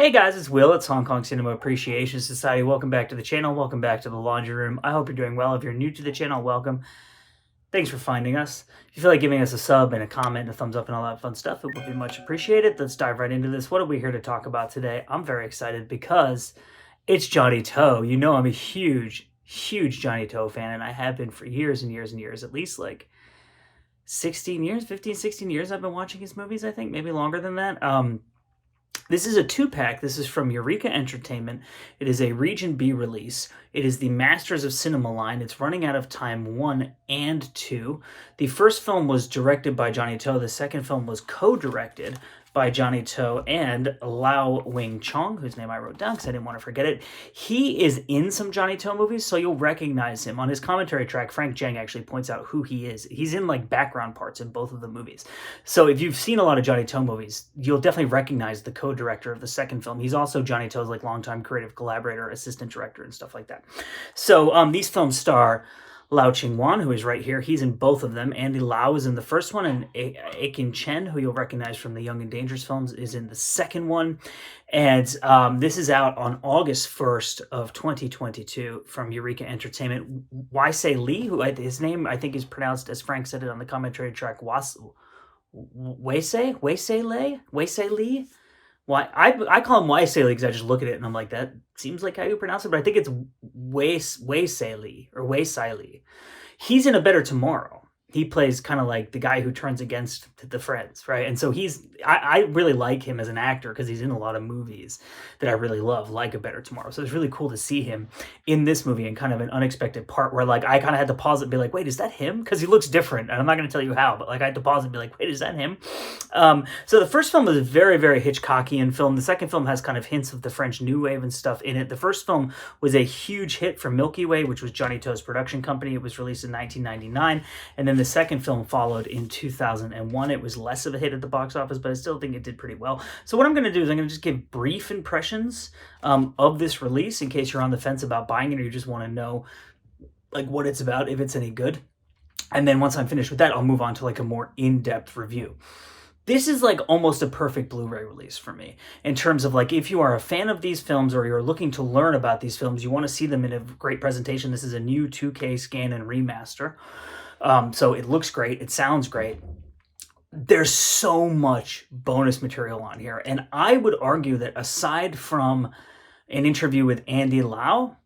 Hey guys, it's Will. It's Hong Kong Cinema Appreciation Society. Welcome back to the channel. Welcome back to the laundry room. I hope you're doing well. If you're new to the channel, welcome. Thanks for finding us. If you feel like giving us a sub and a comment and a thumbs up and all that fun stuff, it would be much appreciated. Let's dive right into this. What are we here to talk about today? I'm very excited because it's Johnnie To. You know I'm a huge Johnnie To fan, and I have been for years and years and years, at least like 16 years, 15, 16 years I've been watching his movies, I think, maybe longer than that. This is a two-pack. This is from Eureka Entertainment. It is a Region B release. It is the Masters of Cinema line. It's Running Out of Time 1 and 2. The first film was directed by Johnnie To. The second film was co-directed by Johnnie To and Lau Wing Chong, whose name I wrote down because I didn't want to forget it. He is in some Johnnie To movies, so you'll recognize him. On his commentary track, Frank Zhang actually points out who he is. He's in like background parts in both of the movies. So if you've seen a lot of Johnnie To movies, you'll definitely recognize the co-director of the second film. He's also Johnnie To's like longtime creative collaborator, assistant director, and stuff like that. So these films star Lau Ching-wan, who is right here. He's in both of them. Andy Lau is in the first one, and Akin Chen, who you'll recognize from the Young and Dangerous films, is in the second one. And this is out on August 1st of 2022 from Eureka Entertainment. Weisei Lee, who his name I think is pronounced, as Frank said it on the commentary track, Weisei Lee? Why I call him Weisei Lee because I just look at it and I'm like, that seems like how you pronounce it, but I think it's Weisei Lee or Weisei Lee. He's in A Better Tomorrow. He plays kind of like the guy who turns against the friends, right? And so I really like him as an actor because he's in a lot of movies that I really love, like A Better Tomorrow. So it's really cool to see him in this movie in kind of an unexpected part where like I kind of had to pause it and be like, wait, is that him? Because he looks different. And I'm not going to tell you how, but like I had to pause it and be like, wait, is that him? So the first film was a very, very Hitchcockian film. The second film has kind of hints of the French New Wave and stuff in it. The first film was a huge hit for Milky Way, which was Johnnie To's production company. It was released in 1999. And then the second film followed in 2001. It was less of a hit at the box office, but I still think it did pretty well. So what I'm going to do is I'm going to just give brief impressions of this release in case you're on the fence about buying it or you just want to know like what it's about, if it's any good. And then once I'm finished with that, I'll move on to like a more in-depth review. This is like almost a perfect Blu-ray release for me in terms of like if you are a fan of these films or you're looking to learn about these films, you want to see them in a great presentation. This is a new 2K scan and remaster. So it looks great. It sounds great. There's so much bonus material on here. And I would argue that aside from an interview with Andy Lau,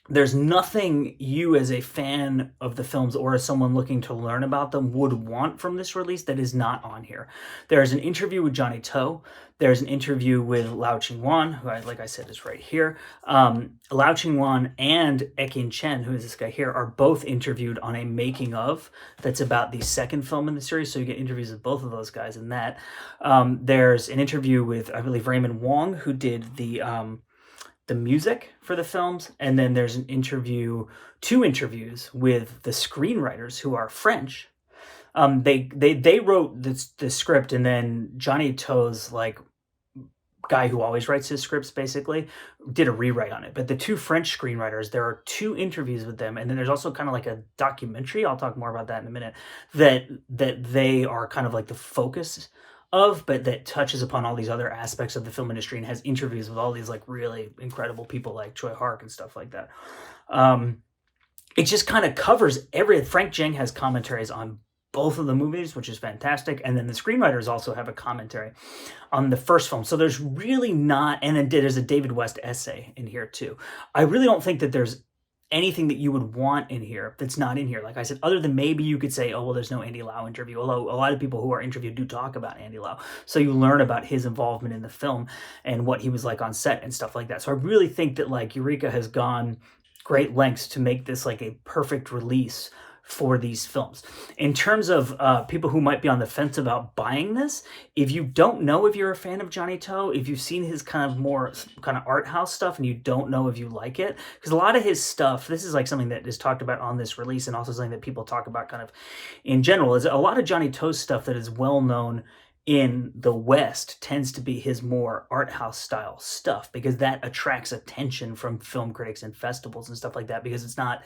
there's nothing you as a fan of the films or as someone looking to learn about them would want from this release that is not on here. There's an interview with Johnnie To. There's an interview with Lau Ching-wan, who, like I said, is right here. Lau Ching-wan and Akin Chen, who is this guy here, are both interviewed on a making of that's about the second film in the series. So you get interviews with both of those guys in that. There's an interview with, I believe, Raymond Wong, who did the music for the films, and then there's an interview, two interviews with the screenwriters who are French. They wrote the script, and then Johnnie To's like guy who always writes his scripts basically did a rewrite on it. But the two French screenwriters, there are two interviews with them, and then there's also kind of like a documentary. I'll talk more about that in a minute. That they are kind of like the focus of, but that touches upon all these other aspects of the film industry and has interviews with all these like really incredible people like Choi Hark and stuff like that. It just kind of covers Frank Zhang has commentaries on both of the movies, which is fantastic. And then the screenwriters also have a commentary on the first film. So there's really not, and then there's a David West essay in here too. I really don't think that there's anything that you would want in here that's not in here. Like I said, other than maybe you could say, oh, well, there's no Andy Lau interview. Although a lot of people who are interviewed do talk about Andy Lau. So you learn about his involvement in the film and what he was like on set and stuff like that. So I really think that like Eureka has gone great lengths to make this like a perfect release for these films. In terms of people who might be on the fence about buying this, if you don't know if you're a fan of Johnnie To, if you've seen his kind of more kind of art house stuff and you don't know if you like it, because a lot of his stuff, this is like something that is talked about on this release and also something that people talk about kind of in general, is a lot of Johnnie To's stuff that is well known in the West tends to be his more art house style stuff because that attracts attention from film critics and festivals and stuff like that because it's not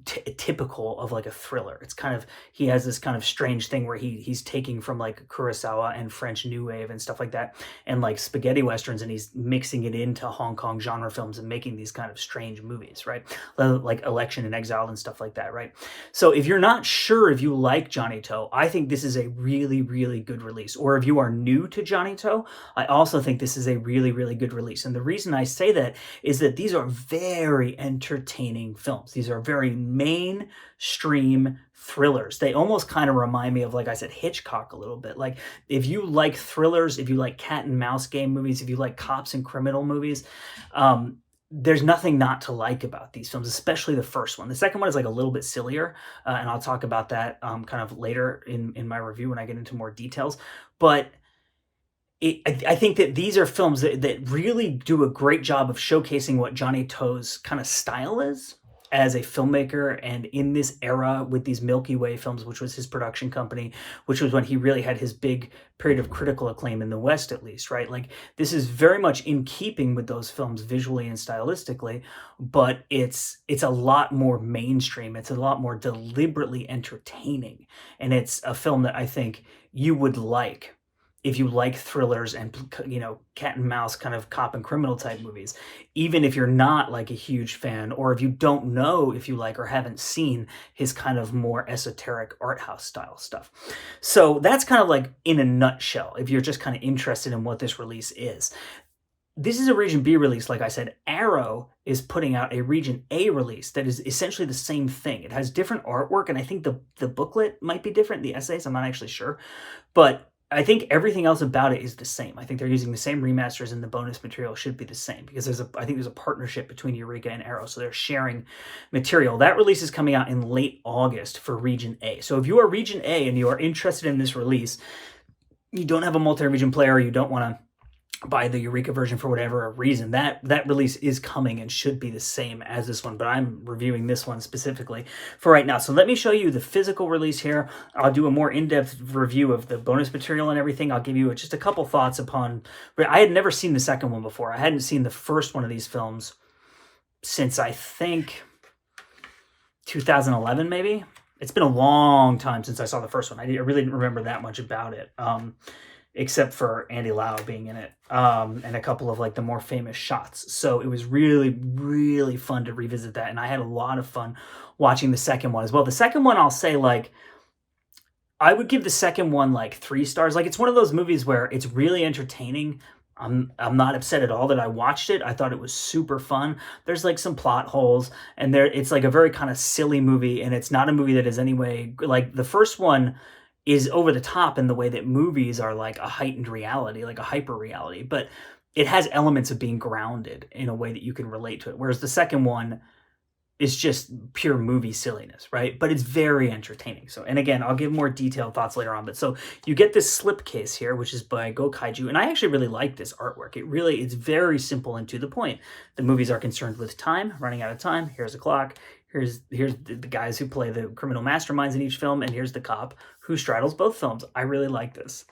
typical of like a thriller. It's kind of, he has this kind of strange thing where he's taking from like Kurosawa and French New Wave and stuff like that, and like spaghetti westerns, and he's mixing it into Hong Kong genre films and making these kind of strange movies, right? Like Election and Exile and stuff like that, right? So if you're not sure if you like Johnnie To, I think this is a really, really good release. Or if you are new to Johnnie To, I also think this is a really, really good release. And the reason I say that is that these are very entertaining films. These are very mainstream thrillers. They almost kind of remind me of, like I said, Hitchcock a little bit. Like, if you like thrillers, if you like cat and mouse game movies, if you like cops and criminal movies, there's nothing not to like about these films, especially the first one. The second one is like a little bit sillier, and I'll talk about that kind of later in my review when I get into more details. But I think that these are films that really do a great job of showcasing what Johnnie To's kind of style is as a filmmaker, and in this era with these Milky Way films, which was his production company, which was when he really had his big period of critical acclaim in the West, at least, right? Like, this is very much in keeping with those films visually and stylistically, but it's a lot more mainstream. It's a lot more deliberately entertaining, and it's a film that I think you would like if you like thrillers and, you know, cat and mouse kind of cop and criminal type movies, even if you're not like a huge fan, or if you don't know if you like or haven't seen his kind of more esoteric art house style stuff. So that's kind of like in a nutshell, if you're just kind of interested in what this release is. This is a Region B release. Like I said, Arrow is putting out a Region A release that is essentially the same thing. It has different artwork, and I think the booklet might be different, the essays, I'm not actually sure. But I think everything else about it is the same. I think they're using the same remasters, and the bonus material should be the same, because I think there's a partnership between Eureka and Arrow, so they're sharing material. That release is coming out in late August for Region A. So if you are Region A and you are interested in this release, you don't have a multi-region player, you don't want to buy the Eureka version for whatever reason, that release is coming and should be the same as this one, but I'm reviewing this one specifically for right now. So let me show you the physical release here. I'll do a more in-depth review of the bonus material and everything. I'll give you just a couple thoughts upon, I had never seen the second one before. I hadn't seen the first one of these films since, I think, 2011 maybe. It's been a long time since I saw the first one. I really didn't remember that much about it. Except for Andy Lau being in it, and a couple of like the more famous shots. So it was really, really fun to revisit that, and I had a lot of fun watching the second one as well. The second one, I'll say, like, I would give the second one like 3 stars. Like, it's one of those movies where it's really entertaining. I'm not upset at all that I watched it. I thought it was super fun. There's like some plot holes, and it's like a very kind of silly movie, and it's not a movie that is anyway, like the first one is over the top in the way that movies are like a heightened reality, like a hyper reality, but it has elements of being grounded in a way that you can relate to it. Whereas the second one is just pure movie silliness, right? But it's very entertaining. So, and again, I'll give more detailed thoughts later on. But so you get this slipcase here, which is by Go Kaiju. And I actually really like this artwork. It's very simple and to the point. The movies are concerned with time, running out of time. Here's a clock. Here's the guys who play the criminal masterminds in each film. And here's the cop who straddles both films. I really like this.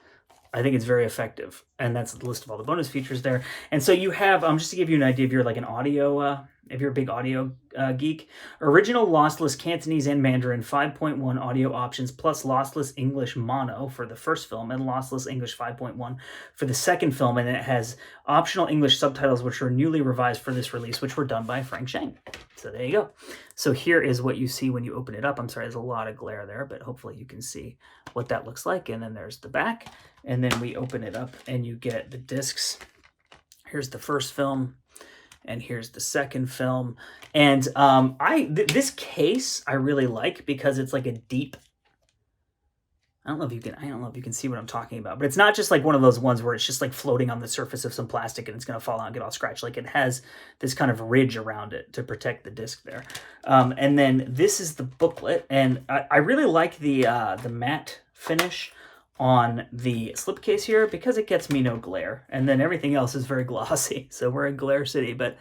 I think it's very effective. And that's the list of all the bonus features there. And so you have, just to give you an idea, if you're like an audio, if you're a big audio geek, original lossless Cantonese and Mandarin 5.1 audio options, plus lossless English mono for the first film and lossless English 5.1 for the second film. And it has optional English subtitles, which were newly revised for this release, which were done by Frank Zhang. So there you go. So here is what you see when you open it up. I'm sorry, there's a lot of glare there, but hopefully you can see what that looks like. And then there's the back. And then we open it up and you get the discs. Here's the first film. And here's the second film. And this case I really like, because it's like a deep, I don't know if you can see what I'm talking about, but it's not just like one of those ones where it's just like floating on the surface of some plastic and it's going to fall out and get all scratched. Like, it has this kind of ridge around it to protect the disc there. And then this is the booklet, and I really like the matte finish on the slipcase here, because it gets me no glare, and then everything else is very glossy. So we're in Glare City, but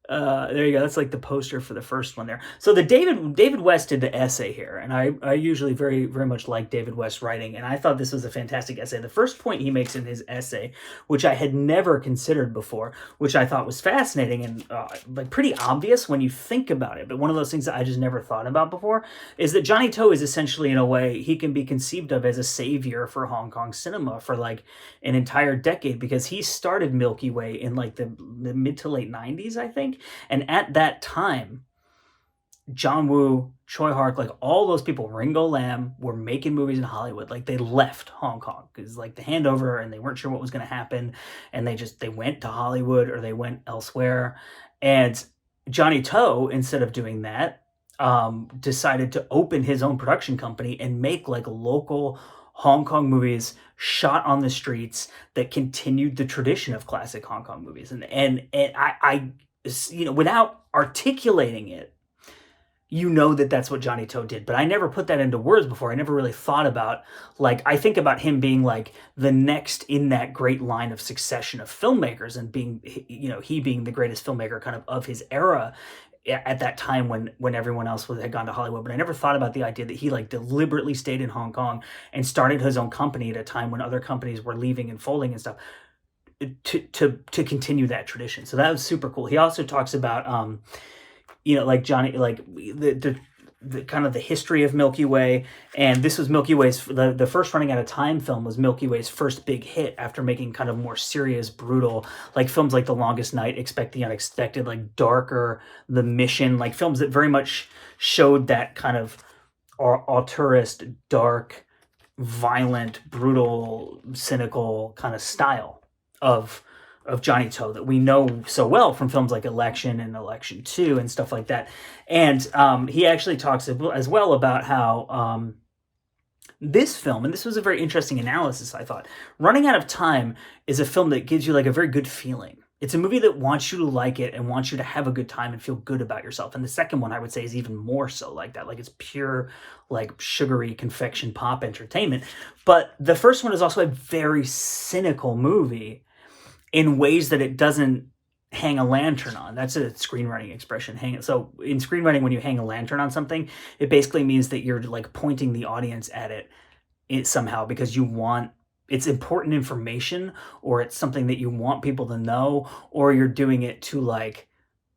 There you go. That's like the poster for the first one there. So the David West did the essay here, and I usually very very much like David West's writing, and I thought this was a fantastic essay. The first point he makes in his essay, which I had never considered before, which I thought was fascinating and like pretty obvious when you think about it, but one of those things that I just never thought about before, is that Johnnie To is essentially, in a way, he can be conceived of as a savior for Hong Kong cinema for like an entire decade, because he started Milky Way in like the mid to late 90s, I think. And at that time, John Woo, Choi Hark, like all those people, Ringo Lam, were making movies in Hollywood. Like they left Hong Kong because like the handover, and they weren't sure what was going to happen, and they went to Hollywood or they went elsewhere. And Johnnie To, instead of doing that, decided to open his own production company and make like local Hong Kong movies shot on the streets that continued the tradition of classic Hong Kong movies. And I you know, without articulating it, you know that that's what Johnnie To did. But I never put that into words before. I never really thought about, like, I think about him being like the next in that great line of succession of filmmakers, and being, you know, he being the greatest filmmaker kind of his era at that time when everyone else had gone to Hollywood. But I never thought about the idea that he like deliberately stayed in Hong Kong and started his own company at a time when other companies were leaving and folding and stuff, to continue that tradition. So that was super cool. He also talks about you know, like Johnny, like the kind of the history of Milky Way, and this was Milky Way's the first Running Out of Time film was Milky Way's first big hit after making kind of more serious, brutal, like films like The Longest Night, Expect the Unexpected, like darker, The Mission, like films that very much showed that kind of auteurist, dark, violent, brutal, cynical kind of style of Johnnie To that we know so well from films like Election and Election 2 and stuff like that. And he actually talks as well about how this film, and this was a very interesting analysis, I thought, Running Out of Time is a film that gives you like a very good feeling. It's a movie that wants you to like it and wants you to have a good time and feel good about yourself. And the second one, I would say, is even more so like that. Like it's pure, like sugary confection pop entertainment. But the first one is also a very cynical movie in ways that it doesn't hang a lantern on. That's a screenwriting expression. So in screenwriting, when you hang a lantern on something, it basically means that you're like pointing the audience at it somehow, because you want, it's important information, or it's something that you want people to know, or you're doing it to like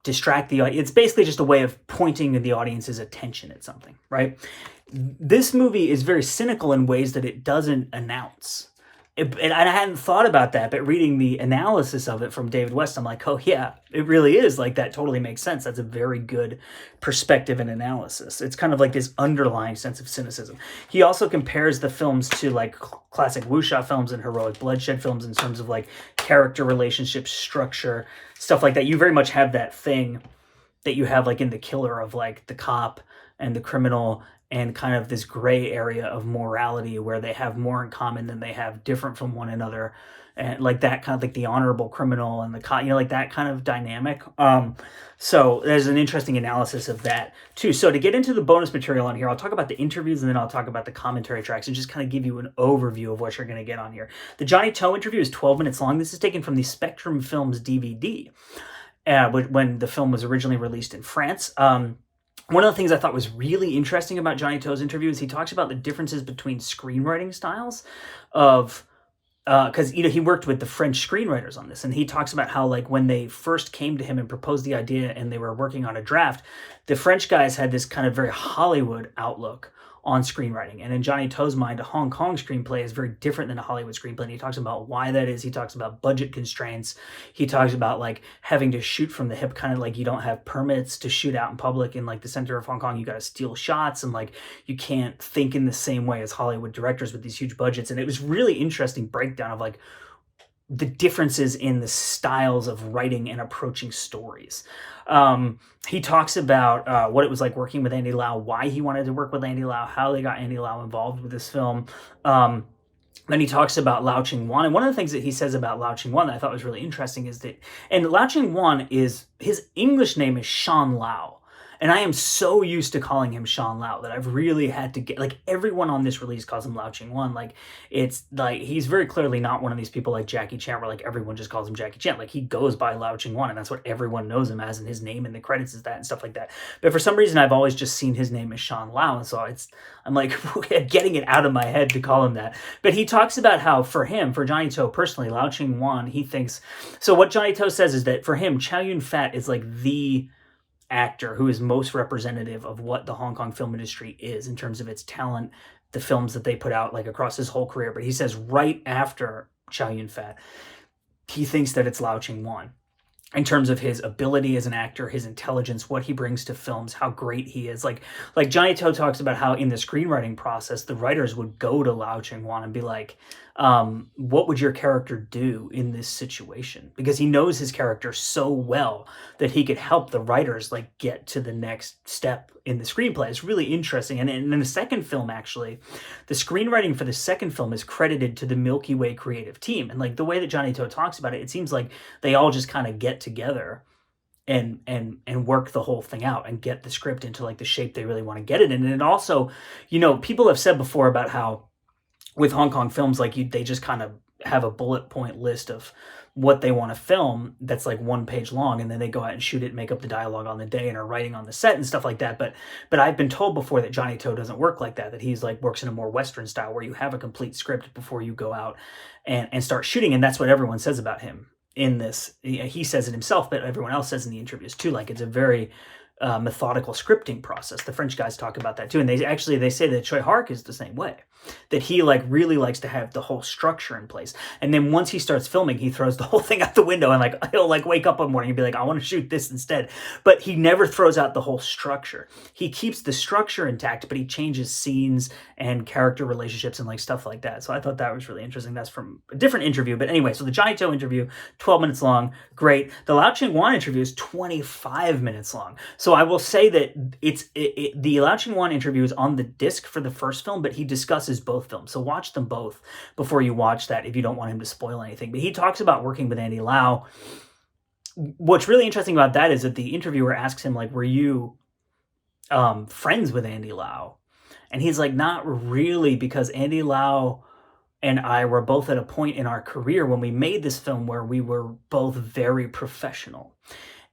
distract the audience. It's basically just a way of pointing the audience's attention at something, right? This movie is very cynical in ways that it doesn't announce. And I hadn't thought about that, but reading the analysis of it from David West, I'm like, oh yeah, it really is like that. Totally makes sense. That's a very good perspective and analysis. It's kind of like this underlying sense of cynicism. He also compares the films to like classic wuxia films and heroic bloodshed films in terms of like character relationships, structure, stuff like that. You very much have that thing that you have like in The Killer of like the cop and the criminal, and kind of this gray area of morality where they have more in common than they have different from one another. And like that kind of like the honorable criminal and the cop, you know, like that kind of dynamic. So there's an interesting analysis of that too. So to get into the bonus material on here, I'll talk about the interviews and then I'll talk about the commentary tracks and just kind of give you an overview of what you're going to get on here. The Johnnie To interview is 12 minutes long. This is taken from the Spectrum Films DVD when the film was originally released in France. One of the things I thought was really interesting about Johnnie To's interview is he talks about the differences between screenwriting styles of, because, you know, he worked with the French screenwriters on this, and he talks about how, like, when they first came to him and proposed the idea and they were working on a draft, the French guys had this kind of very Hollywood outlook on screenwriting. And in Johnnie To's mind, a Hong Kong screenplay is very different than a Hollywood screenplay. And he talks about why that is. He talks about budget constraints. He talks about like having to shoot from the hip, kind of like you don't have permits to shoot out in public in like the center of Hong Kong. You got to steal shots, and like you can't think in the same way as Hollywood directors with these huge budgets. And it was really interesting breakdown of like the differences in the styles of writing and approaching stories. He talks about what it was like working with Andy Lau, why he wanted to work with Andy Lau, how they got Andy Lau involved with this film. Then he talks about Lau Ching-wan. And one of the things that he says about Lau Ching-wan that I thought was really interesting is that, and Lau Ching-wan is, his English name is Sean Lau. And I am so used to calling him Sean Lau that I've really had to get, like, everyone on this release calls him Lau Ching-wan. Like, it's like, he's very clearly not one of these people like Jackie Chan where like everyone just calls him Jackie Chan. Like, he goes by Lau Ching-wan, and that's what everyone knows him as, and his name in the credits is that and stuff like that. But for some reason, I've always just seen his name as Sean Lau, and so I'm like getting it out of my head to call him that. But he talks about how for him, for Johnny To personally, Lau Ching-wan, he thinks, so what Johnny To says is that for him, Chow Yun-fat is like the actor who is most representative of what the Hong Kong film industry is in terms of its talent, the films that they put out like across his whole career. But he says right after Chow Yun-fat, he thinks that it's Lau Ching-wan in terms of his ability as an actor, his intelligence, what he brings to films, how great he is. Like Johnny To talks about how in the screenwriting process, the writers would go to Lau Ching-wan and be like, what would your character do in this situation? Because he knows his character so well that he could help the writers like get to the next step in the screenplay. It's really interesting. And in the second film, actually, the screenwriting for the second film is credited to the Milky Way creative team. And like the way that Johnny To talks about it, it seems like they all just kind of get together and work the whole thing out and get the script into like the shape they really want to get it in. And it also, you know, people have said before about how with Hong Kong films, like they just kind of have a bullet point list of what they want to film that's like 1 page long, and then they go out and shoot it and make up the dialogue on the day and are writing on the set and stuff like that. But I've been told before that Johnny To doesn't work like that he's like works in a more Western style where you have a complete script before you go out and start shooting. And that's what everyone says about him in this. He says it himself, but everyone else says in the interviews too. Like it's a very methodical scripting process. The French guys talk about that too. And they say that Choi Hark is the same way, that he like really likes to have the whole structure in place. And then once he starts filming, he throws the whole thing out the window and like he'll like wake up one morning and be like, I want to shoot this instead. But he never throws out the whole structure. He keeps the structure intact, but he changes scenes and character relationships and like stuff like that. So I thought that was really interesting. That's from a different interview. But anyway, so the Johnny To interview, 12 minutes long, great. The Lau Ching-wan interview is 25 minutes long. So I will say that the Lau Ching-wan interview is on the disc for the first film, but he discusses both films. So watch them both before you watch that if you don't want him to spoil anything. But he talks about working with Andy Lau. What's really interesting about that is that the interviewer asks him, like, were you friends with Andy Lau? And he's like, not really, because Andy Lau and I were both at a point in our career when we made this film where we were both very professional.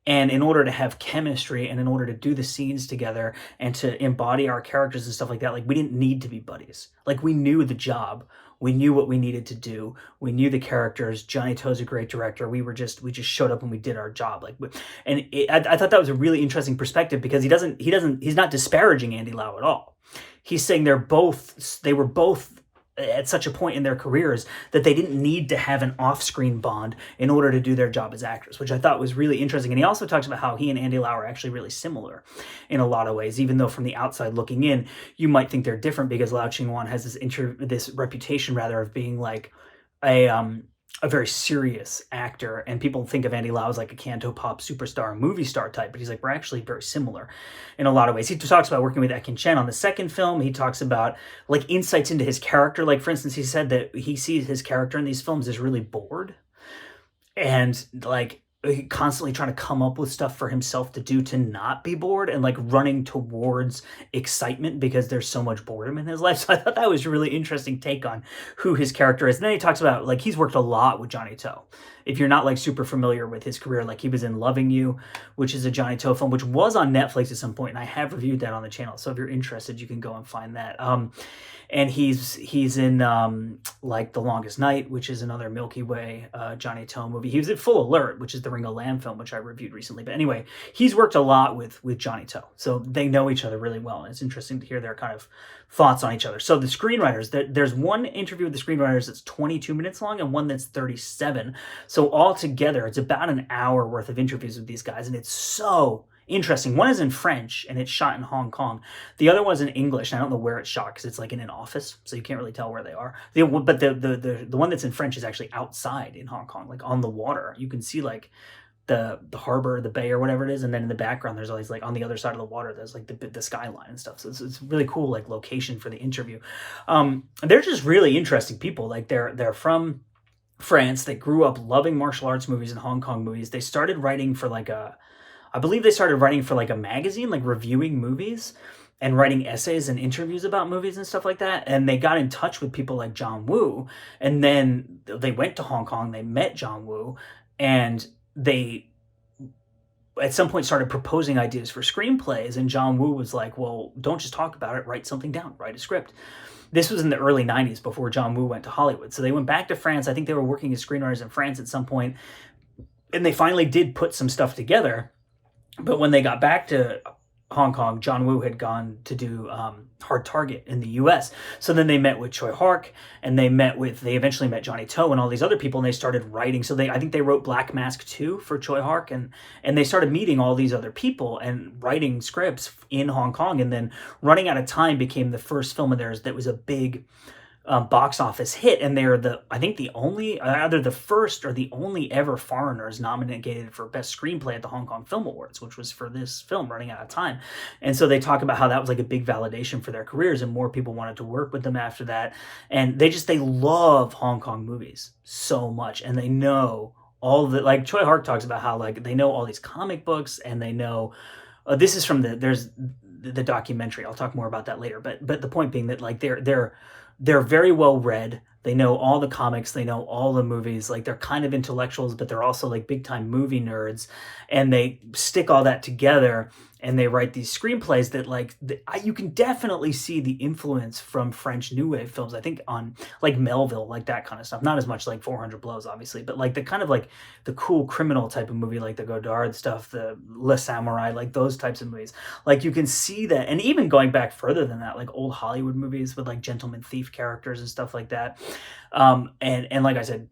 And in order to have chemistry and in order to do the scenes together and to embody our characters and stuff like that, like we didn't need to be buddies. Like we knew the job. We knew what we needed to do. We knew the characters. Johnny To's a great director. We just showed up and we did our job. I thought that was a really interesting perspective because he's not disparaging Andy Lau at all. He's saying they were both at such a point in their careers that they didn't need to have an off-screen bond in order to do their job as actors, which I thought was really interesting. And he also talks about how he and Andy Lau are actually really similar in a lot of ways, even though from the outside looking in, you might think they're different because Lau Ching-wan has this reputation rather of being like a very serious actor, and people think of Andy Lau as like a canto pop superstar, movie star type, but he's like, we're actually very similar in a lot of ways. He talks about working with Ekin Chen on the second film. He talks about like insights into his character. Like, for instance, he said that he sees his character in these films as really bored and like constantly trying to come up with stuff for himself to do to not be bored and like running towards excitement because there's so much boredom in his life. So I thought that was a really interesting take on who his character is. And then he talks about like he's worked a lot with Johnny To. If you're not like super familiar with his career, like he was in Loving You, which is a Johnny To film, which was on Netflix at some point, and I have reviewed that on the channel. So if you're interested, you can go and find that. And he's in like The Longest Night, which is another Milky Way Johnny To movie. He was in Full Alert, which is the Ringo Lam film, which I reviewed recently. But anyway, he's worked a lot with Johnny To, so they know each other really well, and it's interesting to hear their kind of thoughts on each other. So the screenwriters, there's one interview with the screenwriters that's 22 minutes long and one that's 37. So altogether, it's about an hour worth of interviews with these guys, and it's so interesting. One is in French, and it's shot in Hong Kong. The other one's in English, and I don't know where it's shot because it's like in an office, so you can't really tell where they are. But the one that's in French is actually outside in Hong Kong, like on the water. You can see like the harbor, the bay or whatever it is, and then in the background there's always like on the other side of the water there's like the skyline and stuff. So it's really cool like location for the interview. They're just really interesting people. Like they're from France. They grew up loving martial arts movies and Hong Kong movies. They started writing for like I believe they started writing for like a magazine, like reviewing movies and writing essays and interviews about movies and stuff like that. And they got in touch with people like John Woo. And then they went to Hong Kong, they met John Woo, and they at some point started proposing ideas for screenplays. And John Woo was like, well, don't just talk about it, write something down, write a script. This was in the early 90s before John Woo went to Hollywood. So they went back to France. I think they were working as screenwriters in France at some point, and they finally did put some stuff together. But when they got back to Hong Kong, John Woo had gone to do Hard Target in the US. So then they met with Choi Hark, and they eventually met Johnnie To and all these other people, and they started writing. So I think they wrote Black Mask 2 for Choi Hark, and they started meeting all these other people and writing scripts in Hong Kong. And then Running Out of Time became the first film of theirs that was a big box office hit, and they're either the first or the only ever foreigners nominated for Best Screenplay at the Hong Kong Film Awards, which was for this film, Running Out of Time. And so they talk about how that was like a big validation for their careers, and more people wanted to work with them after that. And they love Hong Kong movies so much, and they know all the, like Choi Hark talks about how like they know all these comic books, and they know this is from there's the documentary. I'll talk more about that later. But the point being that like they're very well read. They know all the comics. They know all the movies. Like they're kind of intellectuals, but they're also like big time movie nerds. And they stick all that together, and they write these screenplays that like you can definitely see the influence from French New Wave films. I think on like Melville, like that kind of stuff. Not as much like 400 Blows, obviously, but like the kind of like the cool criminal type of movie, like the Godard stuff, the Le Samurai, like those types of movies. Like you can see that, and even going back further than that, like old Hollywood movies with like gentleman thief characters and stuff like that. And like I said,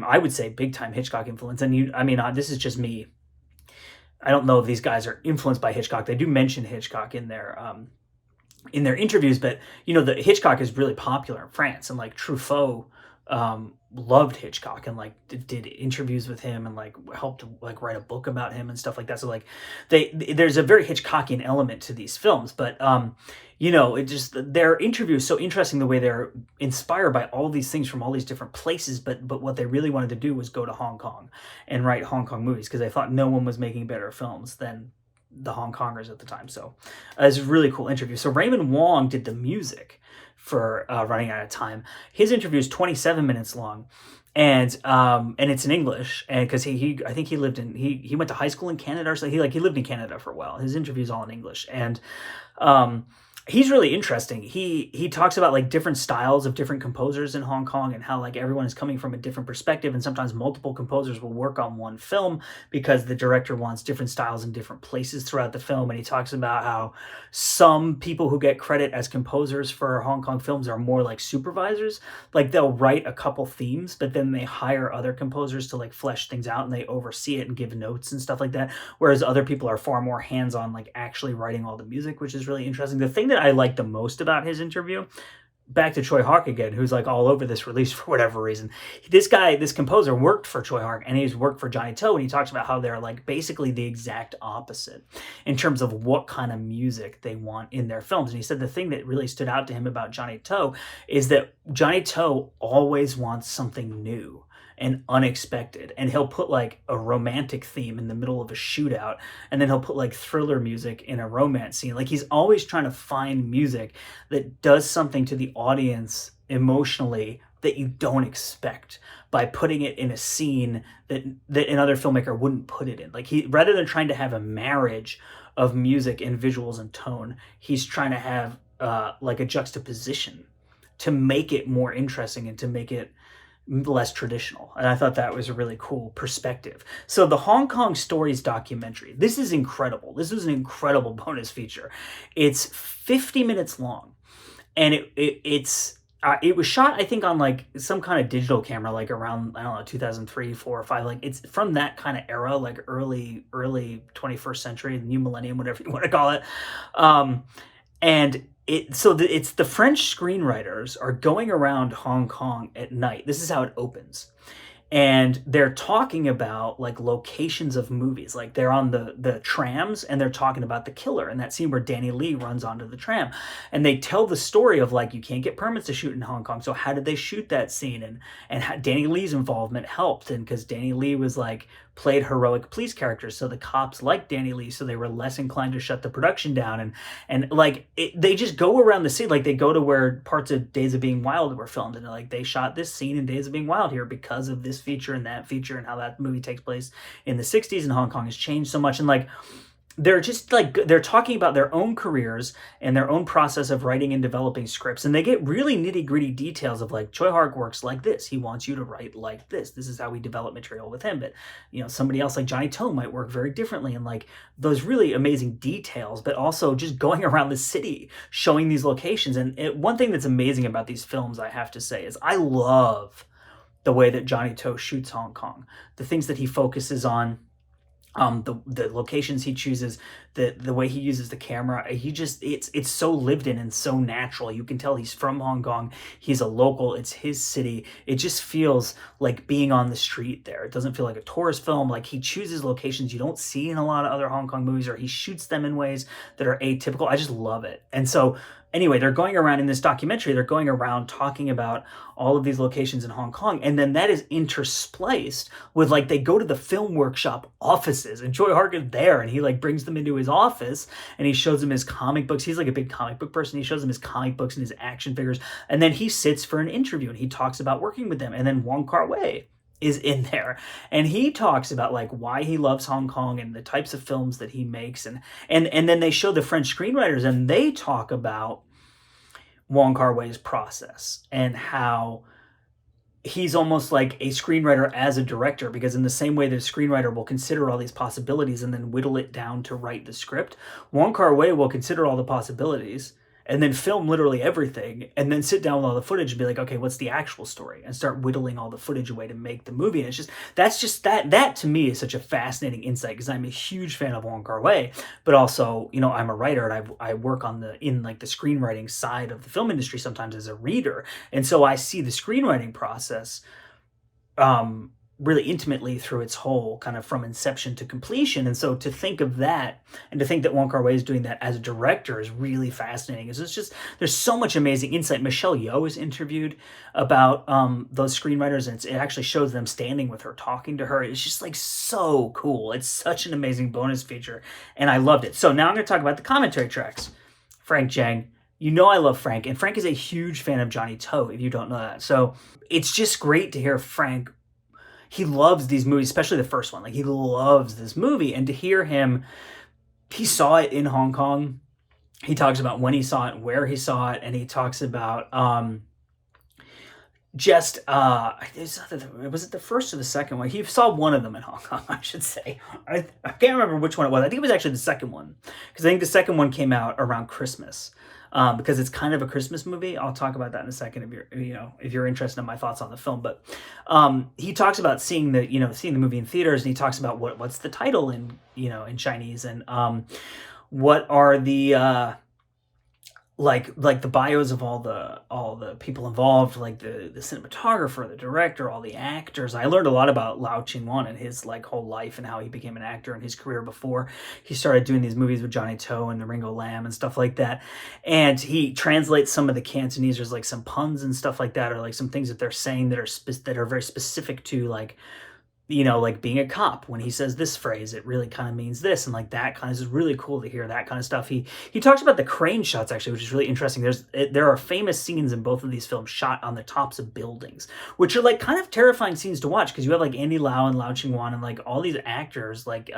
I would say big time Hitchcock influence. And this is just me. I don't know if these guys are influenced by Hitchcock. They do mention Hitchcock in their interviews, but the Hitchcock is really popular in France, and like Truffaut loved Hitchcock and like did interviews with him and like helped like write a book about him and stuff like that. So like there's a very Hitchcockian element to these films, but their interview is so interesting, the way they're inspired by all these things from all these different places, but what they really wanted to do was go to Hong Kong and write Hong Kong movies, because they thought no one was making better films than the Hong Kongers at the time. So it's a really cool interview. So Raymond Wong did the music for Running Out of Time. His interview is 27 minutes long, and it's in English, and because I think he went to high school in Canada, or so he lived in Canada for a while. His interview is all in English, and he's really interesting. He talks about like different styles of different composers in Hong Kong, and how like everyone is coming from a different perspective, and sometimes multiple composers will work on one film because the director wants different styles in different places throughout the film. And he talks about how some people who get credit as composers for Hong Kong films are more like supervisors. Like they'll write a couple themes, but then they hire other composers to like flesh things out, and they oversee it and give notes and stuff like that. Whereas other people are far more hands-on, like actually writing all the music, which is really interesting. The thing that I like the most about his interview, back to Choi Hark again, who's like all over this release for whatever reason. This composer worked for Choi Hark, and he's worked for Johnnie To, and he talks about how they're like basically the exact opposite in terms of what kind of music they want in their films. And he said the thing that really stood out to him about Johnnie To is that Johnnie To always wants something new and unexpected, and he'll put like a romantic theme in the middle of a shootout, and then he'll put like thriller music in a romance scene. Like he's always trying to find music that does something to the audience emotionally that you don't expect, by putting it in a scene that another filmmaker wouldn't put it in. Like rather than trying to have a marriage of music and visuals and tone, he's trying to have like a juxtaposition to make it more interesting and to make it less traditional. And I thought that was a really cool perspective. So the Hong Kong Stories documentary, this is incredible. This was an incredible bonus feature. It's 50 minutes long, and it was shot, I think, on like some kind of digital camera, like around, I don't know, 2003, 4 or 5. Like it's from that kind of era, like early 21st century, the new millennium, whatever you want to call it. It's the French screenwriters are going around Hong Kong at night. This is how it opens. And they're talking about like locations of movies. Like they're on the trams, and they're talking about The Killer, and that scene where Danny Lee runs onto the tram. And they tell the story of like, you can't get permits to shoot in Hong Kong. So how did they shoot that scene? And how Danny Lee's involvement helped. And because Danny Lee was like played heroic police characters. So the cops liked Danny Lee, so they were less inclined to shut the production down. And like they just go around the city, like they go to where parts of Days of Being Wild were filmed, and like they shot this scene in Days of Being Wild here because of this feature and that feature, and how that movie takes place in the 60s, and Hong Kong has changed so much. And like they're just like, they're talking about their own careers and their own process of writing and developing scripts. And they get really nitty gritty details of like, Choi Hark works like this. He wants you to write like this. This is how we develop material with him. But, you know, somebody else like Johnnie To might work very differently. And like those really amazing details, but also just going around the city, showing these locations. And one thing that's amazing about these films, I have to say, is I love the way that Johnnie To shoots Hong Kong, the things that he focuses on. The locations he chooses, the way he uses the camera, it's so lived in and so natural. You can tell he's from Hong Kong. He's a local. It's his city. It just feels like being on the street there. It doesn't feel like a tourist film. Like he chooses locations you don't see in a lot of other Hong Kong movies, or he shoots them in ways that are atypical. I just love it. And so anyway, they're going around in this documentary, they're going around talking about all of these locations in Hong Kong. And then that is interspliced with like, they go to the film workshop offices and Choi Hark is there, and he like brings them into his office and he shows them his comic books. He's like a big comic book person. He shows them his comic books and his action figures. And then he sits for an interview and he talks about working with them. And then Wong Kar-wai is in there, and he talks about like why he loves Hong Kong and the types of films that he makes, and then they show the French screenwriters and they talk about Wong Kar-wai's process and how he's almost like a screenwriter as a director, because in the same way that a screenwriter will consider all these possibilities and then whittle it down to write the script, Wong Kar-wai will consider all the possibilities and then film literally everything, and then sit down with all the footage and be like, okay, what's the actual story? And start whittling all the footage away to make the movie. And it's just, that to me is such a fascinating insight, because I'm a huge fan of Wong Kar-wai, but also, you know, I'm a writer, and I work in the screenwriting side of the film industry sometimes as a reader. And so I see the screenwriting process, really intimately through its whole kind of from inception to completion. And so to think of that, and to think that Wong Kar-wai is doing that as a director, is really fascinating. It's just, there's so much amazing insight. Michelle Yeoh is interviewed about those screenwriters, and it actually shows them standing with her, talking to her. It's just like so cool. It's such an amazing bonus feature, and I loved it. So now I'm going to talk about the commentary tracks. Frank Jang. You know I love Frank, and Frank is a huge fan of Johnnie To, if you don't know that. So it's just great to hear Frank. He loves these movies, especially the first one. Like, he loves this movie. And to hear him, he saw it in Hong Kong. He talks about when he saw it, where he saw it, and he talks about was it the first or the second one? He saw one of them in Hong Kong, I should say. I can't remember which one it was. I think it was actually the second one, because I think the second one came out around Christmas. Because it's kind of a Christmas movie. I'll talk about that in a second if you're interested in my thoughts on the film. But he talks about seeing the movie in theaters, and he talks about what's the title in Chinese, and what are the like the bios of all the people involved, like the cinematographer, the director, all the actors. I learned a lot about Lau Ching-wan and his like whole life and how he became an actor in his career before he started doing these movies with Johnnie To and the Ringo Lam and stuff like that. And he translates some of the Cantonese. There's like some puns and stuff like that, or like some things that they're saying that are very specific to like, like being a cop. When he says this phrase, it really kind of means this, and like that kind of is really cool to hear that kind of stuff. He talks about the crane shots, actually, which is really interesting. There are famous scenes in both of these films shot on the tops of buildings, which are like kind of terrifying scenes to watch, because you have like Andy Lau and Lau Ching-wan and like all these actors like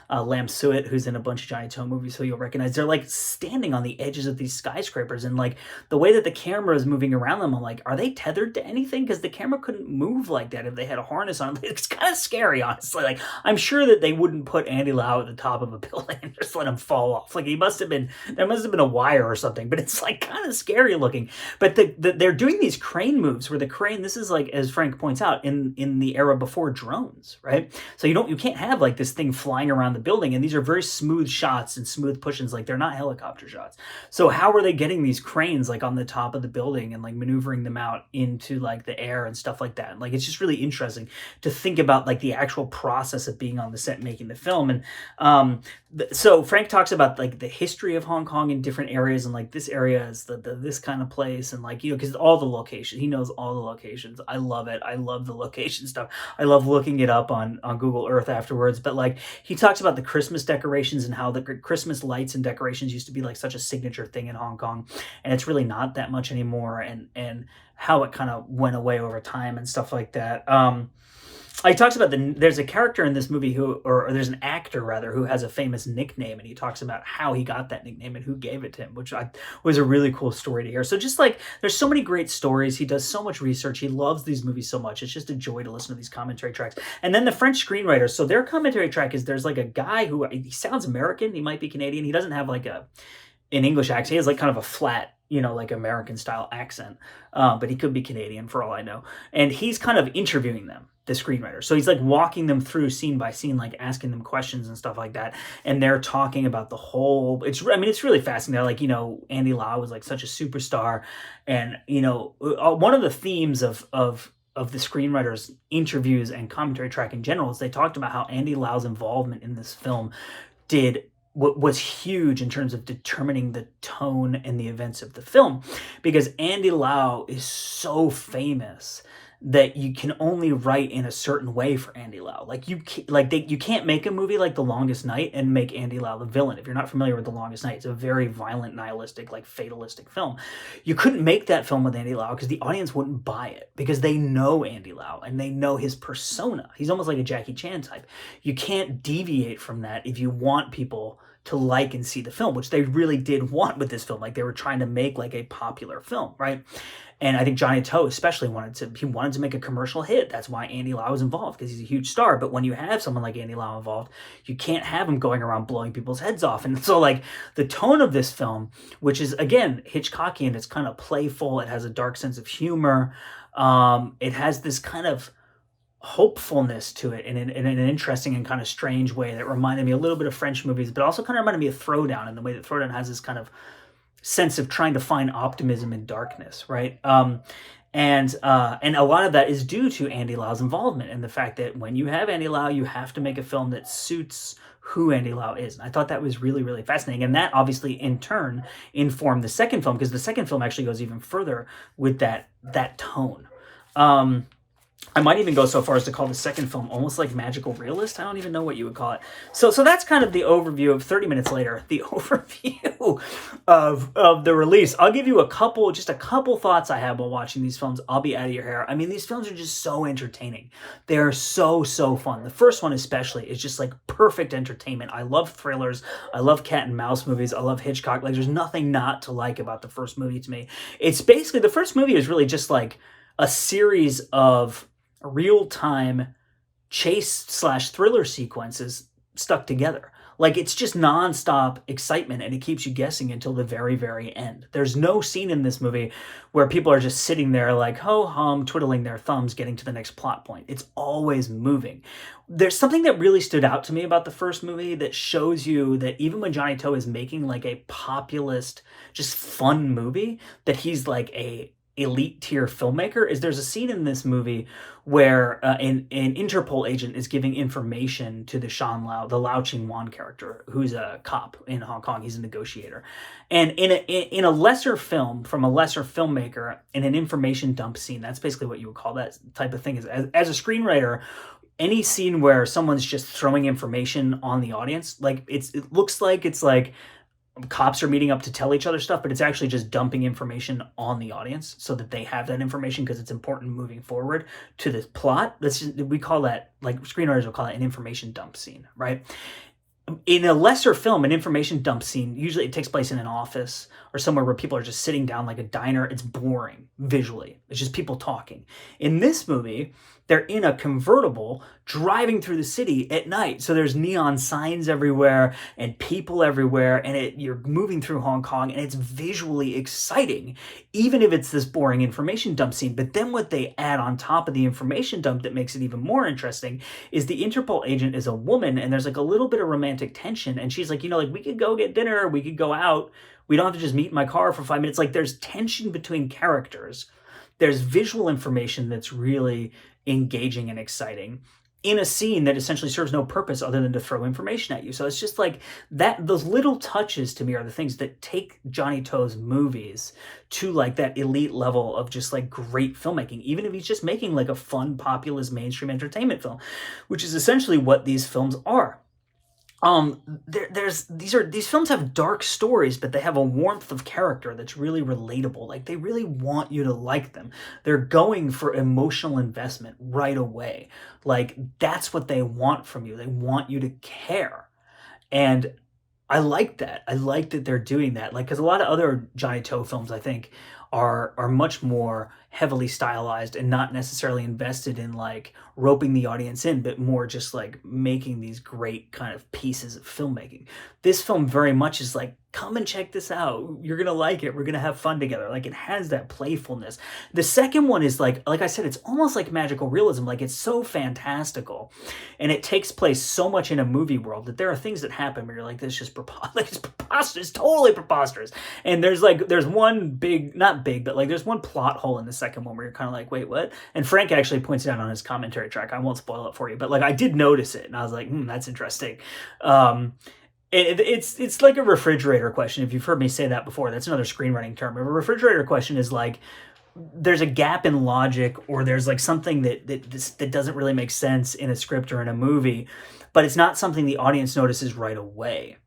Lam Suet, who's in a bunch of Johnnie To movies, who you'll recognize. They're like standing on the edges of these skyscrapers, and like the way that the camera is moving around them, I'm like, are they tethered to anything? Because the camera couldn't move like that if they had a harness on. It's kind of scary, honestly. Like, I'm sure that they wouldn't put Andy Lau at the top of a building and just let him fall off. Like, there must have been a wire or something, but it's like kind of scary looking. But they're doing these crane moves where the crane, this is like, as Frank points out, in the era before drones, right? So you can't have like this thing flying around the building, and these are very smooth shots and smooth push-ins. Like, they're not helicopter shots. So how are they getting these cranes like on the top of the building and like maneuvering them out into like the air and stuff like that? And like, it's just really interesting to think about about like the actual process of being on the set making the film. And so Frank talks about like the history of Hong Kong in different areas, and like this area is this kind of place, and like, you know, because all the locations, he knows all the locations. I love it. I love the location stuff. I love looking it up on Google Earth afterwards. But like, he talks about the Christmas decorations and how the Christmas lights and decorations used to be like such a signature thing in Hong Kong, and it's really not that much anymore, and how it kind of went away over time and stuff like that. He talks about there's a character in this movie or there's an actor rather, who has a famous nickname, and he talks about how he got that nickname and who gave it to him, which was a really cool story to hear. So just like, there's so many great stories. He does so much research. He loves these movies so much. It's just a joy to listen to these commentary tracks. And then the French screenwriters, so their commentary track is, there's like a guy who, he sounds American. He might be Canadian. He doesn't have like an English accent. He has like kind of a flat, you know, like American style accent, but he could be Canadian for all I know. And he's kind of interviewing them, the screenwriter. So he's like walking them through scene by scene, like asking them questions and stuff like that. And they're talking about the whole, it's really fascinating. They're like, you know, Andy Lau was like such a superstar. And, you know, one of the themes of the screenwriters' interviews and commentary track in general is they talked about how Andy Lau's involvement in this film was huge in terms of determining the tone and the events of the film, because Andy Lau is so famous that you can only write in a certain way for Andy Lau. Like you can't make a movie like The Longest Night and make Andy Lau the villain. If you're not familiar with The Longest Night, it's a very violent, nihilistic, like fatalistic film. You couldn't make that film with Andy Lau because the audience wouldn't buy it, because they know Andy Lau and they know his persona. He's almost like a Jackie Chan type. You can't deviate from that if you want people to like and see the film, which they really did want with this film. Like, they were trying to make like a popular film, right? And I think Johnny To especially wanted to make a commercial hit. That's why Andy Lau was involved, because he's a huge star. But when you have someone like Andy Lau involved, you can't have him going around blowing people's heads off. And so like the tone of this film, which is again Hitchcockian, it's kind of playful. It has a dark sense of humor. It has this kind of hopefulness to it in an interesting and kind of strange way that reminded me a little bit of French movies, but also kind of reminded me of Throwdown, in the way that Throwdown has this kind of sense of trying to find optimism in darkness, right? And a lot of that is due to Andy Lau's involvement, and the fact that when you have Andy Lau, you have to make a film that suits who Andy Lau is. And I thought that was really, really fascinating. And that obviously in turn informed the second film, because the second film actually goes even further with that tone. I might even go so far as to call the second film almost like magical realist. I don't even know what you would call it. So that's kind of the overview of 30 minutes later, the overview of the release. I'll give you a couple thoughts I have while watching these films. I'll be out of your hair. I mean, these films are just so entertaining. They are so fun. The first one especially is just like perfect entertainment. I love thrillers. I love cat and mouse movies. I love Hitchcock. Like, there's nothing not to like about the first movie to me. It's basically, the first movie is really just like a series of real-time chase/thriller sequences stuck together. Like, it's just non-stop excitement, and it keeps you guessing until the very, very end. There's no scene in this movie where people are just sitting there like ho-hum, twiddling their thumbs, getting to the next plot point. It's always moving. There's something that really stood out to me about the first movie that shows you that even when Johnnie To is making like a populist, just fun movie, that he's like a elite tier filmmaker, is there's a scene in this movie where an Interpol agent is giving information to the Lau Ching-wan character, who's a cop in Hong Kong. He's a negotiator. And in a lesser film, from a lesser filmmaker, in an information dump scene, that's basically what you would call that type of thing. As a screenwriter, any scene where someone's just throwing information on the audience, like it looks like it's like cops are meeting up to tell each other stuff, but it's actually just dumping information on the audience so that they have that information because it's important moving forward to the plot. We call that, like screenwriters will call it, an information dump scene, right? In a lesser film, an information dump scene, usually it takes place in an office or somewhere where people are just sitting down, like a diner. It's boring visually. It's just people talking. In this movie, they're in a convertible driving through the city at night. So there's neon signs everywhere and people everywhere, and you're moving through Hong Kong, and it's visually exciting, even if it's this boring information dump scene. But then what they add on top of the information dump that makes it even more interesting is the Interpol agent is a woman, and there's like a little bit of romantic tension, and she's like, like, we could go get dinner, we could go out, we don't have to just meet in my car for 5 minutes. Like, there's tension between characters. There's visual information that's really engaging and exciting. in a scene that essentially serves no purpose other than to throw information at you. So it's just like that, those little touches to me are the things that take Johnnie To's movies to like that elite level of just like great filmmaking, even if he's just making like a fun, populist, mainstream entertainment film, which is essentially what these films are. These films have dark stories, but they have a warmth of character that's really relatable. Like they really want you to like them. They're going for emotional investment right away. Like that's what they want from you. They want you to care. And I like that. I like that they're doing that. Like, because a lot of other Johnnie To films, I think, are much more heavily stylized and not necessarily invested in like roping the audience in, but more just like making these great kind of pieces of filmmaking. This film very much is like, come and check this out. You're gonna like it. We're gonna have fun together. Like it has that playfulness. The second one is like I said, it's almost like magical realism. Like it's so fantastical, and it takes place so much in a movie world that there are things that happen where you're like, this is just preposterous. It's preposterous. It's totally preposterous. And there's one big, not big, but like there's one plot hole in the second one where you're kind of like, wait, what? And Frank actually points it out on his commentary track. I won't spoil it for you, but like I did notice it, and I was like, that's interesting. It's like a refrigerator question. If you've heard me say that before, that's another screenwriting term. A refrigerator question is like, there's a gap in logic, or there's like something that doesn't really make sense in a script or in a movie, but it's not something the audience notices right away.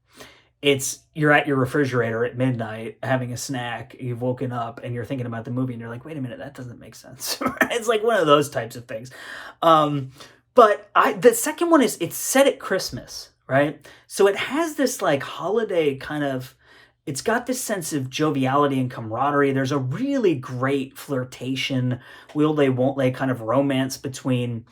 You're at your refrigerator at midnight having a snack, you've woken up and you're thinking about the movie and you're like, wait a minute, that doesn't make sense. It's like one of those types of things. But the second one it's set at Christmas, right? So it has this like holiday kind of, it's got this sense of joviality and camaraderie. There's a really great flirtation, will they, won't they kind of romance between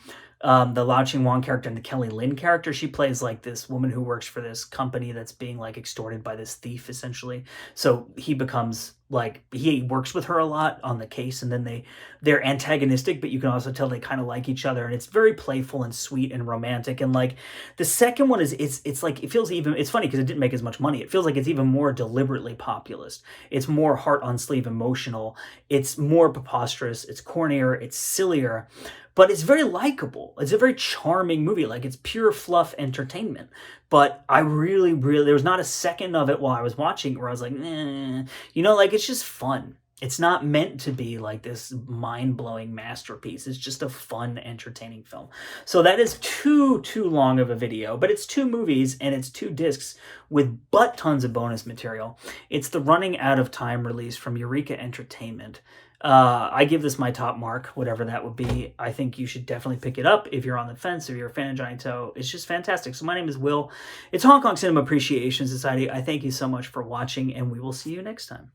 the Lao Ching Wong character and the Kelly Lynn character. She plays like this woman who works for this company that's being like extorted by this thief, essentially. So he becomes like, he works with her a lot on the case, and then they're antagonistic, but you can also tell they kind of like each other, and it's very playful and sweet and romantic. And like the second one is, it's like, it feels even, it's funny because it didn't make as much money. It feels like it's even more deliberately populist. It's more heart on sleeve emotional. It's more preposterous. It's cornier. It's sillier. But it's very likable. It's a very charming movie. Like, it's pure fluff entertainment. But I really, there was not a second of it while I was watching where I was like, like, it's just fun. It's not meant to be like this mind-blowing masterpiece. It's just a fun, entertaining film. So that is too long of a video, but it's 2 movies and it's 2 discs with butt tons of bonus material. It's the Running Out of Time release from Eureka Entertainment. I give this my top mark, whatever that would be. I think you should definitely pick it up if you're on the fence, if you're a fan of Johnnie To. It's just fantastic. So my name is Will. It's Hong Kong Cinema Appreciation Society. I thank you so much for watching, and we will see you next time.